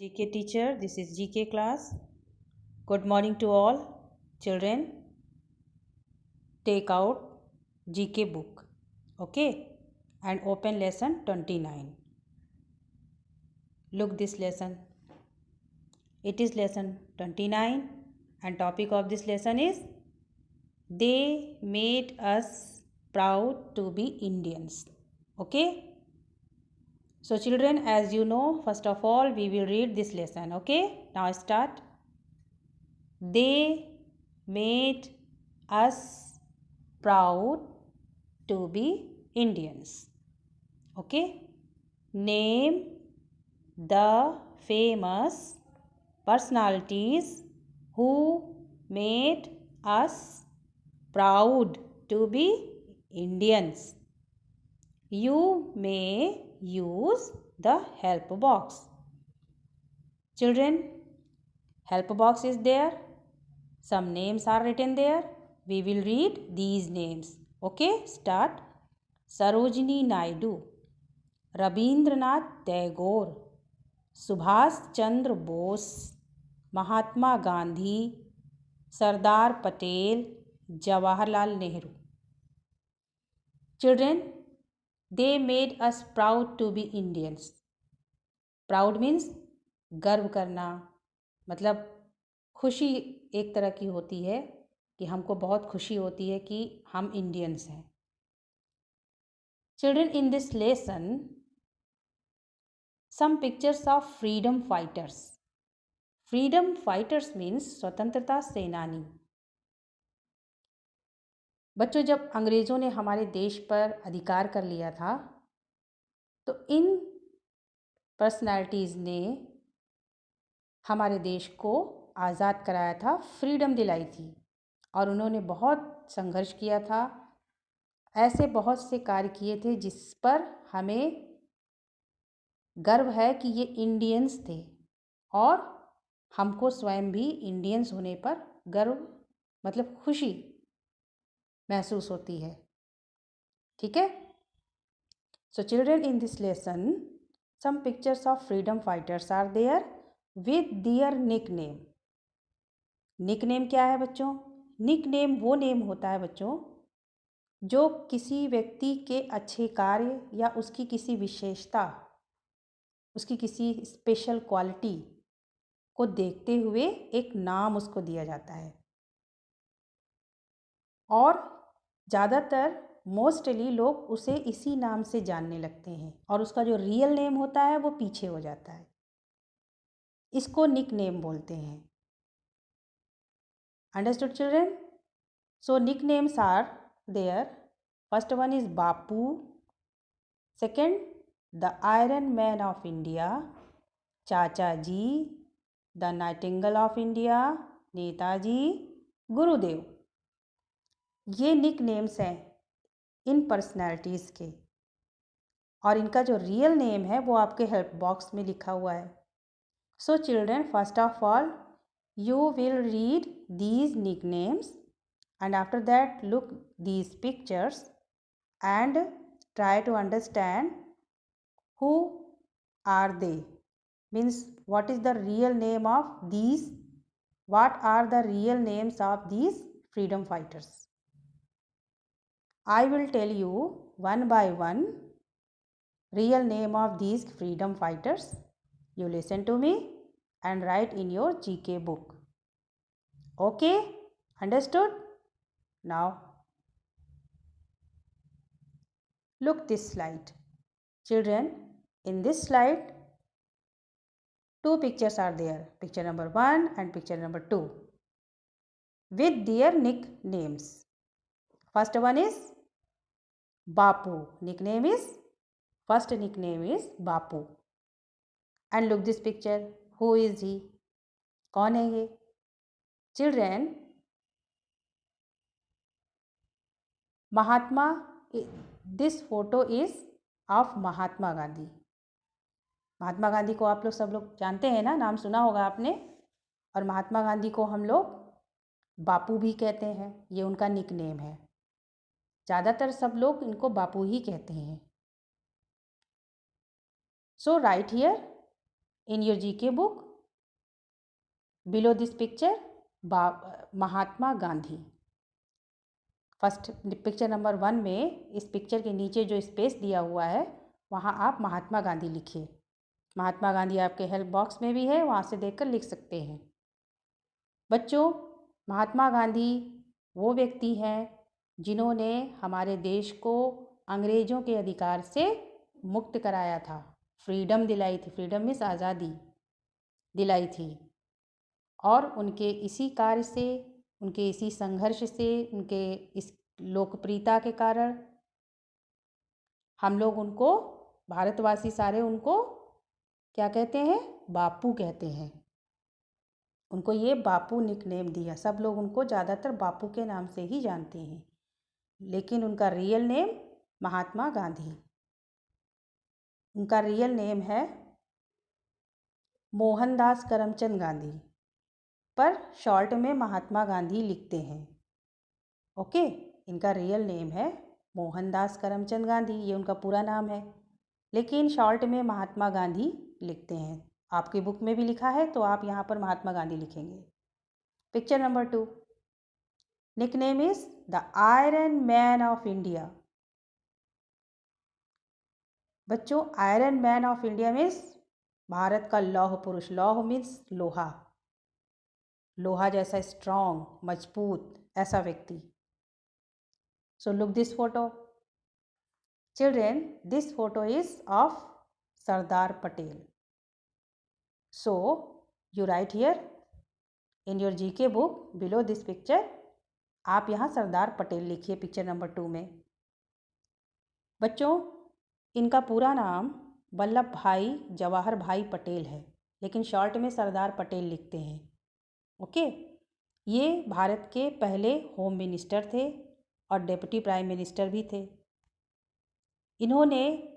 GK teacher, this is GK class. Good morning to all children. Take out GK book, okay, and open lesson 29. Look this lesson. It is lesson 29 and topic of this lesson is They made us proud to be Indians. Okay. So children, as you know, first of all we will read this lesson. Okay. Now start. They made us proud to be Indians. Okay. Name the famous personalities who made us proud to be Indians. You may use the help box. Children, help box is there. Some names are written there. We will read these names. Okay, start. Sarojini Naidu, Rabindranath Tagore, Subhash Chandra Bose, Mahatma Gandhi, Sardar Patel, Jawaharlal Nehru. Children, they made us proud to be Indians. Proud means गर्व करना, मतलब खुशी एक तरह की होती है कि हमको बहुत खुशी होती है कि हम इंडियंस हैं. Children, in this lesson, some pictures of freedom fighters. Freedom fighters means स्वतंत्रता सेनानी. बच्चों, जब अंग्रेज़ों ने हमारे देश पर अधिकार कर लिया था तो इन पर्सनालिटीज़ ने हमारे देश को आज़ाद कराया था, फ्रीडम दिलाई थी और उन्होंने बहुत संघर्ष किया था. ऐसे बहुत से कार्य किए थे जिस पर हमें गर्व है कि ये इंडियंस थे और हमको स्वयं भी इंडियंस होने पर गर्व, मतलब खुशी महसूस होती है. ठीक है. So children, in this lesson some pictures of freedom fighters are there with their nickname. Nickname क्या है बच्चों? निकनेम वो नेम होता है बच्चों जो किसी व्यक्ति के अच्छे कार्य या उसकी किसी विशेषता, उसकी किसी स्पेशल क्वालिटी को देखते हुए एक नाम उसको दिया जाता है और ज़्यादातर मोस्टली लोग उसे इसी नाम से जानने लगते हैं और उसका जो रियल नेम होता है वो पीछे हो जाता है. इसको निक नेम बोलते हैं. Understood children? So nick names are there. First one is Bapu, second the iron man of India, Chacha ji, the nightingale of India, Netaji, Gurudev. ये निक नेम्स हैं इन पर्सनैलिटीज़ के और इनका जो रियल नेम है वो आपके हेल्प बॉक्स में लिखा हुआ है. So children, first of all you will read these nicknames and after that look these pictures and try to understand who are they, means what is the real name of these, what are the real names of these freedom fighters. I will tell you one by one real name of these freedom fighters. You listen to me and write in your GK book. Okay, understood? Now look this slide. Children, in this slide two pictures are there, picture number 1 and picture number 2 with their nicknames. First one is Bapu. Nickname is, first nickname is Bapu. And look this picture. Who is he? कौन है ये? Children, Mahatma, this photo is of Mahatma Gandhi. Mahatma Gandhi को आप लोग सब लोग जानते हैं ना, नाम सुना होगा आपने. और महात्मा गांधी को हम लोग बापू भी कहते हैं, ये उनका निकनेम है. ज़्यादातर सब लोग इनको बापू ही कहते हैं. So right here in your GK book, below this picture, Mahatma Gandhi. First picture number 1 में इस पिक्चर के नीचे जो स्पेस दिया हुआ है वहाँ आप महात्मा गांधी लिखिए। महात्मा गांधी आपके हेल्प बॉक्स में भी है, वहाँ से देखकर लिख सकते हैं। बच्चों, महात्मा गांधी वो व्यक्ति हैं जिन्होंने हमारे देश को अंग्रेज़ों के अधिकार से मुक्त कराया था, फ्रीडम दिलाई थी। फ्रीडम मीन्स आज़ादी दिलाई थी। और उनके इसी कार्य से, उनके इसी संघर्ष से, उनके इस लोकप्रियता के कारण हम लोग उनको, भारतवासी सारे उनको क्या कहते हैं? बापू कहते हैं। उनको ये बापू निकनेम दिया। सब लोग उनको ज़्यादातर बापू के नाम से ही जानते हैं, लेकिन उनका रियल नेम महात्मा गांधी। उनका रियल नेम है मोहनदास करमचंद गांधी, पर शॉर्ट में महात्मा गांधी लिखते हैं। ओके, इनका रियल नेम है मोहनदास करमचंद गांधी, ये उनका पूरा नाम है, लेकिन शॉर्ट में महात्मा गांधी लिखते हैं। आपकी बुक में भी लिखा है तो आप यहाँ पर महात्मा गांधी लिखेंगे। Picture number 2, nickname is the iron man of India. बच्चों, iron man of India means Bharat का लौह पुरुष। लौह मीन्स लोहा, लोहा जैसा स्ट्रॉन्ग, मजबूत, ऐसा व्यक्ति। So look this photo. Children, this photo is of Sardar Patel. So, you write here in your GK book below this picture, आप यहाँ सरदार पटेल लिखिए पिक्चर नंबर 2 में। बच्चों, इनका पूरा नाम वल्लभ भाई जवाहर भाई पटेल है, लेकिन शॉर्ट में सरदार पटेल लिखते हैं। ओके, ये भारत के पहले होम मिनिस्टर थे और डिप्टी प्राइम मिनिस्टर भी थे। इन्होंने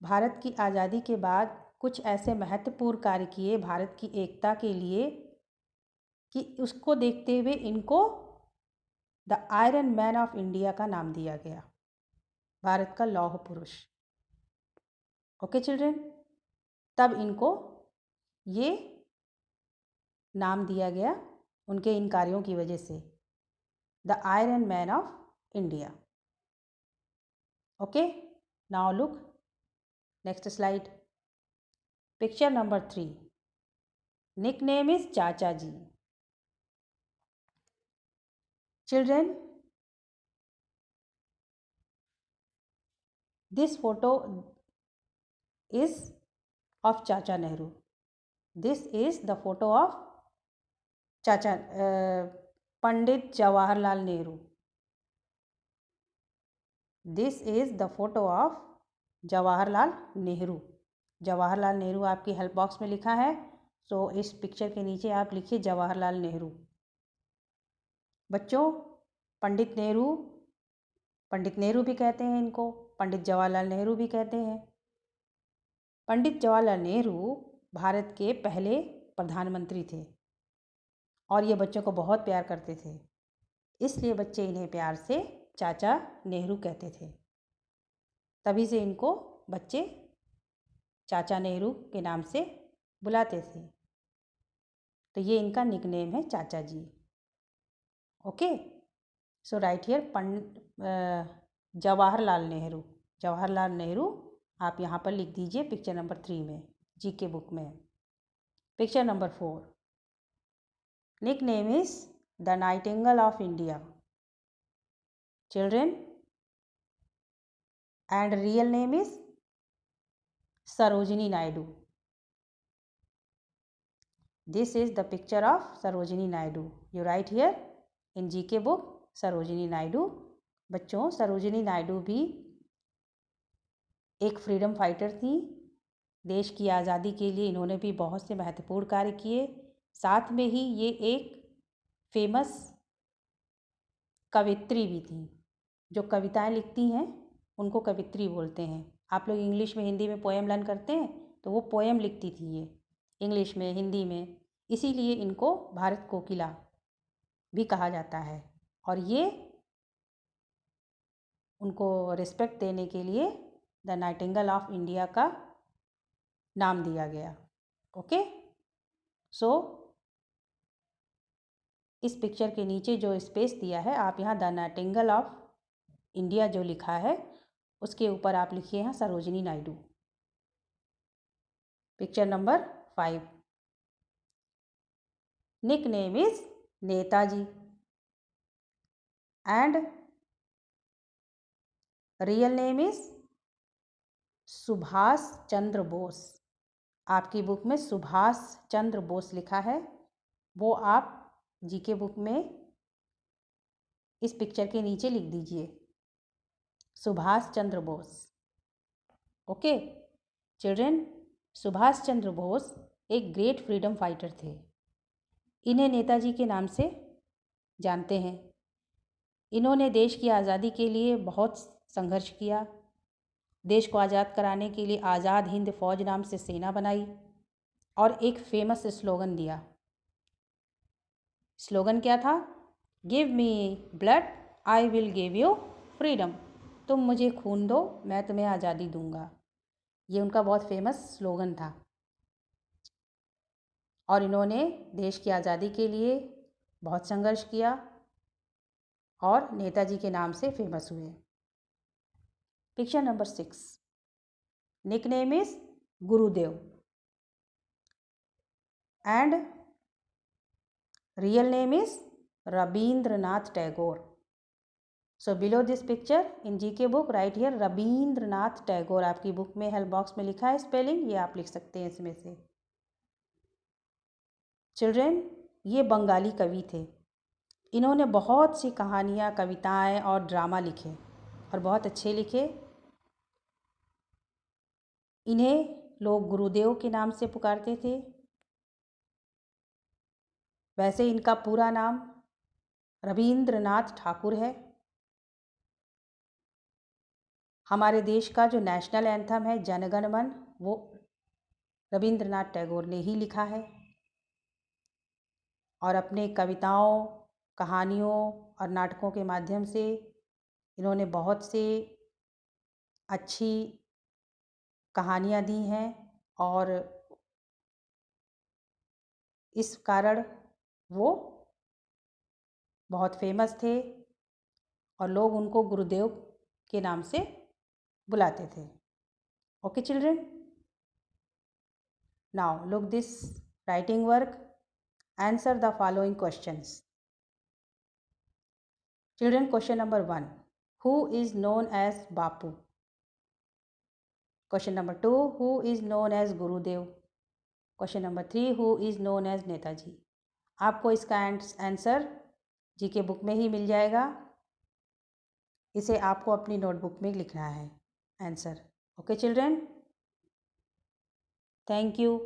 भारत की आज़ादी के बाद कुछ ऐसे महत्वपूर्ण कार्य किए भारत की एकता के लिए कि उसको देखते हुए इनको the iron man of India का नाम दिया गया, भारत का लौह पुरुष। ओके चिल्ड्रन, तब इनको ये नाम दिया गया उनके इन कार्यों की वजह से, the iron man of India. Okay, now look next slide. Picture number 3, nickname is Chacha ji. Children, this photo is of Chacha Nehru. This is the photo of Pandit Jawaharlal Nehru. This is the photo of Jawaharlal Nehru. Jawaharlal Nehru आपकी help box में लिखा है, तो इस picture के नीचे आप लिखिए जवाहरलाल नेहरू। बच्चों, पंडित नेहरू भी कहते हैं इनको, पंडित जवाहरलाल नेहरू भी कहते हैं। पंडित जवाहरलाल नेहरू भारत के पहले प्रधानमंत्री थे और ये बच्चों को बहुत प्यार करते थे, इसलिए बच्चे इन्हें प्यार से चाचा नेहरू कहते थे। तभी से इनको बच्चे चाचा नेहरू के नाम से बुलाते थे। तो ये इनका निकनेम है Chacha ji. Okay, so right here Jawaharlal Nehru. Jawaharlal Nehru आप यहाँ पर लिख दीजिए पिक्चर नंबर 3 में, जीके बुक में। Picture number 4, nickname is the nightingale of India. Children, and real name is Sarojini Naidu. This is the picture of Sarojini Naidu. You write here in GK book Sarojini Naidu. बच्चों, सरोजिनी नायडू भी एक freedom fighter थी। देश की आज़ादी के लिए इन्होंने भी बहुत से महत्वपूर्ण कार्य किए। साथ में ही ये एक फेमस कवित्री भी थी। जो कविताएं लिखती हैं उनको कवित्री बोलते हैं। आप लोग इंग्लिश में, हिंदी में पोएम लर्न करते हैं, तो वो पोएम लिखती थी ये इंग्लिश में, हिंदी में, इसीलिए इनको भारत कोकिला भी कहा जाता है। और ये उनको रिस्पेक्ट देने के लिए द नाइटिंगेल ऑफ इंडिया का नाम दिया गया। ओके, सो इस पिक्चर के नीचे जो स्पेस दिया है, आप यहाँ द नाइटिंगेल ऑफ इंडिया जो लिखा है उसके ऊपर आप लिखिए यहाँ Sarojini Naidu. Picture number 5, nickname is Netaji and real name is Subhash Chandra Bose. आपकी बुक में सुभाष चंद्र बोस लिखा है, वो आप जीके बुक में इस पिक्चर के नीचे लिख दीजिए, सुभाष चंद्र बोस। ओके चिल्ड्रन, सुभाष चंद्र बोस एक ग्रेट फ्रीडम फाइटर थे। इन्हें नेताजी के नाम से जानते हैं। इन्होंने देश की आज़ादी के लिए बहुत संघर्ष किया। देश को आज़ाद कराने के लिए आज़ाद हिंद फौज नाम से सेना बनाई और एक फेमस स्लोगन दिया। स्लोगन क्या था? Give me blood I will give you freedom. तुम मुझे खून दो, मैं तुम्हें आज़ादी दूंगा। ये उनका बहुत फेमस स्लोगन था और इन्होंने देश की आज़ादी के लिए बहुत संघर्ष किया और नेताजी के नाम से फेमस हुए। Picture number 6, nickname is Gurudev and real name is Rabindranath Tagore. So below this picture in GK book right here Rabindranath Tagore. आपकी बुक में हेल्प बॉक्स में लिखा है स्पेलिंग, ये आप लिख सकते हैं इसमें से। चिल्ड्रेन, ये बंगाली कवि थे। इन्होंने बहुत सी कहानियाँ, कविताएं और ड्रामा लिखे और बहुत अच्छे लिखे। इन्हें लोग गुरुदेव के नाम से पुकारते थे। वैसे इनका पूरा नाम रबींद्रनाथ ठाकुर है। हमारे देश का जो नेशनल एंथम है जनगण मन, वो रबींद्रनाथ टैगोर ने ही लिखा है और अपने कविताओं, कहानियों और नाटकों के माध्यम से इन्होंने बहुत से अच्छी कहानियाँ दी हैं और इस कारण वो बहुत फेमस थे और लोग उनको गुरुदेव के नाम से बुलाते थे। Okay children, now look this writing work, answer the following questions. Children, question number 1, who is known as Bapu? Question number 2, who is known as Gurudev? Question number 3, who is known as Netaji? आपको इसका आंसर जीके बुक में ही मिल जाएगा। इसे आपको अपनी notebook में लिखना है answer. Okay children, thank you.